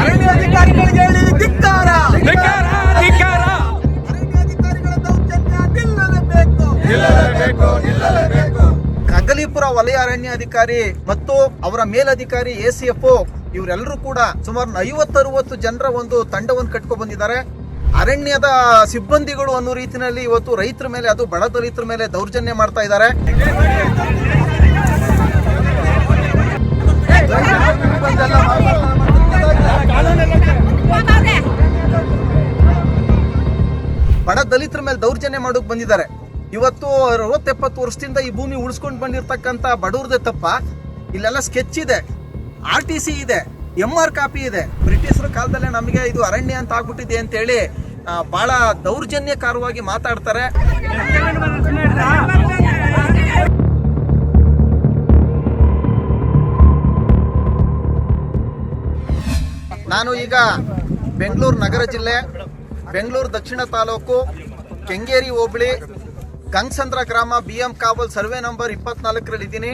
ಅರಣ್ಯ ಅಧಿಕಾರಿಗಳಿಗೆ ಹೇಳಿ ಧಿಕ್ಕಾರ. ಅರಣ್ಯಾಧಿಕಾರಿಗಳ ದೌರ್ಜನ್ಯ ನಿಲ್ಲಲೇಬೇಕು. ಕಗ್ಗಲೀಪುರ ವಲಯ ಅರಣ್ಯಾಧಿಕಾರಿ ಮತ್ತು ಅವರ ಮೇಲಧಿಕಾರಿ ACF ಇವರೆಲ್ಲರೂ ಕೂಡ ಸುಮಾರು 50-60 ಜನರ ಒಂದು ತಂಡವನ್ನು ಕಟ್ಕೊಂಡು ಬಂದಿದ್ದಾರೆ. ಅರಣ್ಯದ ಸಿಬ್ಬಂದಿಗಳು ಅನ್ನೋ ರೀತಿಯಲ್ಲಿ ಇವತ್ತು ರೈತರ ಮೇಲೆ, ಅದು ಬಡ ದಲಿತರ ಮೇಲೆ ದೌರ್ಜನ್ಯ ಮಾಡ್ತಾ ಇದ್ದಾರೆ. ಬಡ ದಲಿತರ ಮೇಲೆ ದೌರ್ಜನ್ಯ ಮಾಡೋಕೆ ಬಂದಿದ್ದಾರೆ. ಇವತ್ತು 60-70 ವರ್ಷದಿಂದ ಈ ಭೂಮಿ ಉಳಿಸ್ಕೊಂಡು ಬಂದಿರತಕ್ಕಂತ ಬಡವ್ರದೇ ತಪ್ಪ. ಇಲ್ಲೆಲ್ಲ ಸ್ಕೆಚ್ ಇದೆ, RTC ಇದೆ, MR ಕಾಪಿ ಇದೆ. ಬ್ರಿಟಿಷರ ಕಾಲದಲ್ಲೇ ನಮಗೆ ಇದು ಅರಣ್ಯ ಅಂತ ಆಗ್ಬಿಟ್ಟಿದೆ ಅಂತ ಹೇಳಿ ಬಹಳ ದೌರ್ಜನ್ಯಕಾರವಾಗಿ ಮಾತಾಡ್ತಾರೆ. ನಾನು ಈಗ ಬೆಂಗಳೂರು ನಗರ ಜಿಲ್ಲೆ, ಬೆಂಗಳೂರು ದಕ್ಷಿಣ ತಾಲೂಕು, ಕೆಂಗೇರಿ ಹೋಬಳಿ, ಗಂಗಸಂದ್ರ ಗ್ರಾಮ, BM ಕಾವಲ್ ಸರ್ವೆ ನಂಬರ್ 24ರಲ್ಲಿ ಇದ್ದೀನಿ.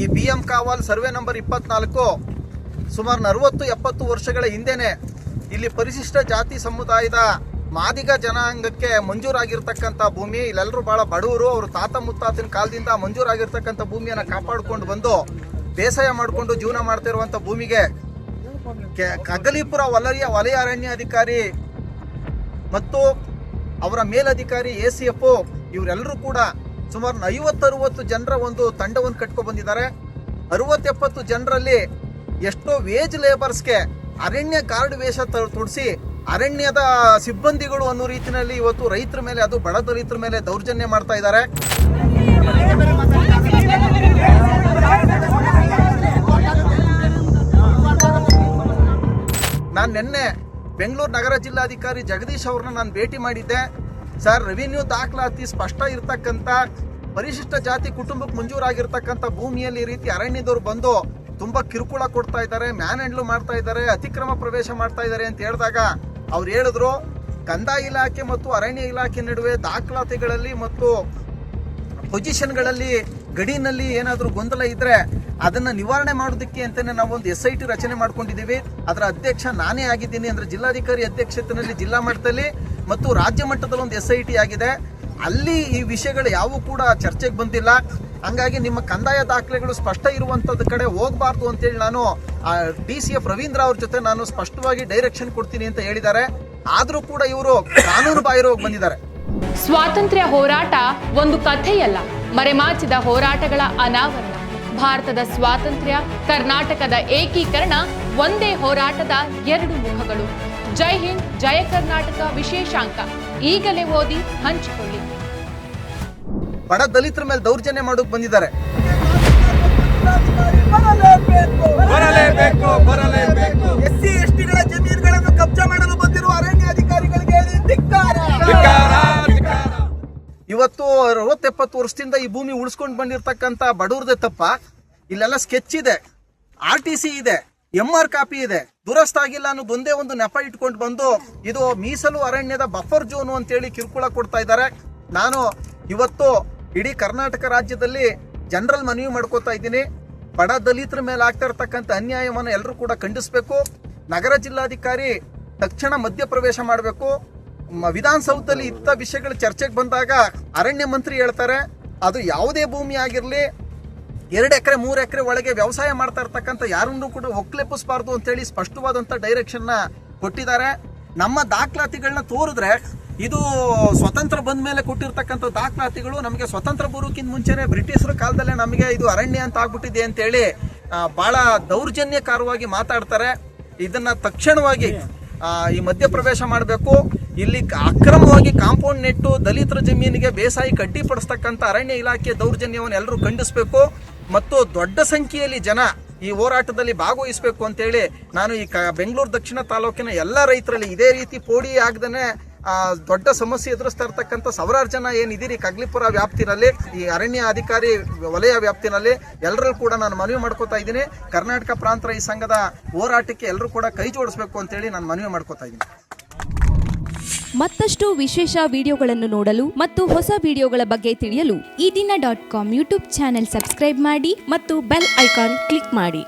ಈ BM ಕಾವಲ್ ಸರ್ವೆ ನಂಬರ್ 24 ಸುಮಾರು 60-70 ವರ್ಷಗಳ ಹಿಂದೆನೆ ಇಲ್ಲಿ ಪರಿಶಿಷ್ಟ ಜಾತಿ ಸಮುದಾಯದ ಮಾದಿಗ ಜನಾಂಗಕ್ಕೆ ಮಂಜೂರಾಗಿರ್ತಕ್ಕಂಥ ಭೂಮಿ. ಇಲ್ಲೆಲ್ಲರೂ ಬಹಳ ಬಡವರು, ಅವರು ತಾತ ಮುತ್ತಾತಿನ ಕಾಲದಿಂದ ಮಂಜೂರಾಗಿರ್ತಕ್ಕಂಥ ಭೂಮಿಯನ್ನು ಕಾಪಾಡಿಕೊಂಡು ಬಂದು ಬೇಸಾಯ ಮಾಡಿಕೊಂಡು ಜೀವನ ಮಾಡ್ತಿರುವಂಥ ಭೂಮಿಗೆ ಕಗ್ಗಲೀಪುರ ವಲಯ ಅರಣ್ಯಾಧಿಕಾರಿ ಮತ್ತು ಅವರ ಮೇಲಧಿಕಾರಿ ACF ಇವರೆಲ್ಲರೂ ಕೂಡ ಸುಮಾರು 50-60 ಜನರ ಒಂದು ತಂಡವನ್ನು ಕಟ್ಕೊಂಡು ಬಂದಿದ್ದಾರೆ. 60-70 ಜನರಲ್ಲಿ ಎಷ್ಟೋ ವೇಜ್ ಲೇಬರ್ಸ್ಗೆ ಅರಣ್ಯ ಗಾರ್ಡ್ ವೇಷ ತೊಡಿಸಿ ಅರಣ್ಯದ ಸಿಬ್ಬಂದಿಗಳು ಅನ್ನೋ ರೀತಿಯಲ್ಲಿ ಇವತ್ತು ರೈತರ ಮೇಲೆ, ಅದು ಬಡ ದಲಿತರ ಮೇಲೆ ದೌರ್ಜನ್ಯ ಮಾಡ್ತಾ ಇದ್ದಾರೆ. ನಾನು ನಿನ್ನೆ ಬೆಂಗಳೂರು ನಗರ ಜಿಲ್ಲಾಧಿಕಾರಿ ಜಗದೀಶ್ ಅವ್ರನ್ನ ನಾನು ಭೇಟಿ ಮಾಡಿದ್ದೆ. ಸರ್, ರೆವಿನ್ಯೂ ದಾಖಲಾತಿ ಸ್ಪಷ್ಟ ಇರ್ತಕ್ಕಂಥ ಪರಿಶಿಷ್ಟ ಜಾತಿ ಕುಟುಂಬಕ್ಕೆ ಮಂಜೂರಾಗಿರ್ತಕ್ಕಂಥ ಭೂಮಿಯಲ್ಲಿ ಈ ರೀತಿ ಅರಣ್ಯದವ್ರು ಬಂದು ತುಂಬಾ ಕಿರುಕುಳ ಕೊಡ್ತಾ ಇದ್ದಾರೆ, ಮ್ಯಾನ್ ಹ್ಯಾಂಡ್ಲು ಮಾಡ್ತಾ ಇದ್ದಾರೆ, ಅತಿಕ್ರಮ ಪ್ರವೇಶ ಮಾಡ್ತಾ ಇದ್ದಾರೆ ಅಂತ ಹೇಳಿದಾಗ ಅವ್ರು ಹೇಳಿದ್ರು, ಕಂದಾಯ ಇಲಾಖೆ ಮತ್ತು ಅರಣ್ಯ ಇಲಾಖೆ ನಡುವೆ ದಾಖಲಾತಿಗಳಲ್ಲಿ ಮತ್ತು ಪೊಸಿಷನ್ಗಳಲ್ಲಿ ಗಡಿನಲ್ಲಿ ಏನಾದರೂ ಗೊಂದಲ ಇದ್ರೆ ಅದನ್ನ ನಿವಾರಣೆ ಮಾಡೋದಕ್ಕೆ ಅಂತಾನೆ ನಾವೊಂದು SIT ರಚನೆ ಮಾಡ್ಕೊಂಡಿದ್ದೀವಿ. ಅದರ ಅಧ್ಯಕ್ಷ ನಾನೇ ಆಗಿದ್ದೀನಿ. ಅಂದ್ರೆ ಜಿಲ್ಲಾಧಿಕಾರಿ ಅಧ್ಯಕ್ಷತೆಯಲ್ಲಿ ಜಿಲ್ಲಾ ಮಟ್ಟದಲ್ಲಿ ಮತ್ತು ರಾಜ್ಯ ಮಟ್ಟದಲ್ಲಿ ಒಂದು SIT ಆಗಿದೆ. ಅಲ್ಲಿ ಈ ವಿಷಯಗಳು ಯಾವೂ ಕೂಡ ಚರ್ಚೆಗೆ ಬಂದಿಲ್ಲ. ಹಂಗಾಗಿ ನಿಮ್ಮ ಕಂದಾಯ ದಾಖಲೆಗಳು ಸ್ಪಷ್ಟ ಇರುವಂತದ ಕಡೆ ಹೋಗಬಾರ್ದು ಅಂತೇಳಿ ನಾನು DCF ರವೀಂದ್ರ ಅವ್ರ ಜೊತೆ ನಾನು ಸ್ಪಷ್ಟವಾಗಿ ಡೈರೆಕ್ಷನ್ ಕೊಡ್ತೀನಿ ಅಂತ ಹೇಳಿದ್ದಾರೆ. ಆದ್ರೂ ಕೂಡ ಇವರು ಕಾನೂನು ಬಾಹಿರವಾಗಿ ಬಂದಿದ್ದಾರೆ. ಸ್ವಾತಂತ್ರ್ಯ ಹೋರಾಟ ಒಂದು ಕಥೆಯಲ್ಲ, ಮರೆಮಾಚಿದ ಹೋರಾಟಗಳ ಅನಾವರಣ. ಭಾರತದ ಸ್ವಾತಂತ್ರ್ಯ, ಕರ್ನಾಟಕದ ಏಕೀಕರಣ ಒಂದೇ ಹೋರಾಟದ 2 ಮುಖಗಳು. ಜೈ ಹಿಂದ್, ಜಯ ಕರ್ನಾಟಕ ವಿಶೇಷಾಂಕ ಈಗಲೇ ಓದಿ ಹಂಚಿಕೊಳ್ಳಿ. ಬಡ ದಲಿತರ ಮೇಲೆ ದೌರ್ಜನ್ಯ ಮಾಡೋಕೆ ಬಂದಿದ್ದಾರೆ. SC STಗಳ ಜಮೀನುಗಳನ್ನು ಕಬ್ಜಾ ಮಾಡಲು ಬಂದಿರುವ ಅರಣ್ಯಾಧಿಕಾರಿಗಳಿಗೆ ಧಿಕ್ಕಾರ. ಇವತ್ತು 60-70 ವರ್ಷದಿಂದ ಈ ಭೂಮಿ ಉಳಿಸ್ಕೊಂಡು ಬಂದಿರತಕ್ಕಂತ ಬಡವ್ರದೇ ತಪ್ಪ. ಇಲ್ಲೆಲ್ಲ ಸ್ಕೆಚ್ ಇದೆ, RTC ಇದೆ, MR ಕಾಪಿ ಇದೆ. ದುರಸ್ತ ಆಗಿಲ್ಲ ಅನ್ನೋದು ಒಂದೇ ಒಂದು ನೆಪ ಇಟ್ಕೊಂಡು ಬಂದು ಇದು ಮೀಸಲು ಅರಣ್ಯದ ಬಫರ್ ಜೋನು ಅಂತೇಳಿ ಕಿರುಕುಳ ಕೊಡ್ತಾ ಇದ್ದಾರೆ. ನಾನು ಇವತ್ತು ಇಡೀ ಕರ್ನಾಟಕ ರಾಜ್ಯದಲ್ಲಿ ಜನರಲ್ ಮನವಿ ಮಾಡ್ಕೋತಾ ಇದ್ದೀನಿ. ಬಡ ದಲಿತರ ಮೇಲೆ ಆಗ್ತಾ ಇರ್ತಕ್ಕಂಥ ಅನ್ಯಾಯವನ್ನು ಎಲ್ಲರೂ ಕೂಡ ಖಂಡಿಸಬೇಕು. ನಗರ ಜಿಲ್ಲಾಧಿಕಾರಿ ತಕ್ಷಣ ಮಧ್ಯಪ್ರವೇಶ ಮಾಡಬೇಕು. ವಿಧಾನಸೌಧದಲ್ಲಿ ಇಂಥ ವಿಷಯಗಳು ಚರ್ಚೆಗೆ ಬಂದಾಗ ಅರಣ್ಯ ಮಂತ್ರಿ ಹೇಳ್ತಾರೆ, ಅದು ಯಾವುದೇ ಭೂಮಿ ಆಗಿರಲಿ 2 ಎಕರೆ 3 ಎಕರೆ ಒಳಗೆ ವ್ಯವಸಾಯ ಮಾಡ್ತಾ ಇರ್ತಕ್ಕಂಥ ಯಾರನ್ನೂ ಕೂಡ ಒಕ್ಲೆಪ್ಪಿಸಬಾರ್ದು ಅಂತೇಳಿ ಸ್ಪಷ್ಟವಾದಂಥ ಡೈರೆಕ್ಷನ್ನ ಕೊಟ್ಟಿದ್ದಾರೆ. ನಮ್ಮ ದಾಖಲಾತಿಗಳನ್ನ ತೋರಿದ್ರೆ ಇದು ಸ್ವತಂತ್ರ ಬಂದ ಮೇಲೆ ಕೊಟ್ಟಿರ್ತಕ್ಕಂಥ ದಾಖಲಾತಿಗಳು ನಮಗೆ ಸ್ವತಂತ್ರ ಬರೋಕ್ಕಿಂತ ಮುಂಚೆನೆ ಬ್ರಿಟಿಷರ ಕಾಲದಲ್ಲೇ ನಮಗೆ ಇದು ಅರಣ್ಯ ಅಂತ ಆಗ್ಬಿಟ್ಟಿದೆ ಅಂತೇಳಿ ಬಹಳ ದೌರ್ಜನ್ಯಕಾರವಾಗಿ ಮಾತಾಡ್ತಾರೆ. ಇದನ್ನ ತಕ್ಷಣವಾಗಿ ಈ ಮಧ್ಯಪ್ರವೇಶ ಮಾಡಬೇಕು. ಇಲ್ಲಿ ಅಕ್ರಮವಾಗಿ ಕಾಂಪೌಂಡ್ ನೆಟ್ಟು ದಲಿತರ ಜಮೀನಿಗೆ ಬೇಸಾಯಕ್ಕೆ ಅಡ್ಡಿಪಡಿಸ್ತಕ್ಕಂಥ ಅರಣ್ಯ ಇಲಾಖೆ ದೌರ್ಜನ್ಯವನ್ನು ಎಲ್ಲರೂ ಖಂಡಿಸಬೇಕು ಮತ್ತು ದೊಡ್ಡ ಸಂಖ್ಯೆಯಲ್ಲಿ ಜನ ಈ ಹೋರಾಟದಲ್ಲಿ ಭಾಗವಹಿಸಬೇಕು ಅಂತೇಳಿ ನಾನು ಈ ಬೆಂಗಳೂರು ದಕ್ಷಿಣ ತಾಲೂಕಿನ ಎಲ್ಲ ರೈತರಲ್ಲಿ ಇದೇ ರೀತಿ ಪೋಡಿ ಆಗದೇ ದೊಡ್ಡ ಸಮಸ್ಯೆ ಎದುರಿಸ್ತಾ ಇರ್ತಕ್ಕಂಥ ಸಾವಿರಾರು ಜನ ಏನಿದ್ದೀರಿ ಕಗ್ಲಿಪುರ ವ್ಯಾಪ್ತಿನಲ್ಲಿ, ಈ ಅರಣ್ಯ ಅಧಿಕಾರಿ ವಲಯ ವ್ಯಾಪ್ತಿನಲ್ಲಿ ಎಲ್ಲರೂ ಕೂಡ ನಾನು ಮನವಿ ಮಾಡ್ಕೋತಾ ಇದ್ದೀನಿ. ಕರ್ನಾಟಕ ಪ್ರಾಂತ ರೈತ ಸಂಘದ ಹೋರಾಟಕ್ಕೆ ಎಲ್ಲರೂ ಕೂಡ ಕೈ ಜೋಡಿಸಬೇಕು ಅಂತೇಳಿ ನಾನು ಮನವಿ ಮಾಡ್ಕೋತಾ ಇದ್ದೀನಿ. ಮತ್ತಷ್ಟು ವಿಶೇಷ ವಿಡಿಯೋಗಳನ್ನು ನೋಡಲು ಮತ್ತು ಹೊಸ ವಿಡಿಯೋಗಳ ಬಗ್ಗೆ ತಿಳಿಯಲು ಈ ದಿನ .com ಯೂಟ್ಯೂಬ್ ಚಾನೆಲ್ ಸಬ್ಸ್ಕ್ರೈಬ್ ಮಾಡಿ ಮತ್ತು ಬೆಲ್ ಐಕಾನ್ ಕ್ಲಿಕ್ ಮಾಡಿ.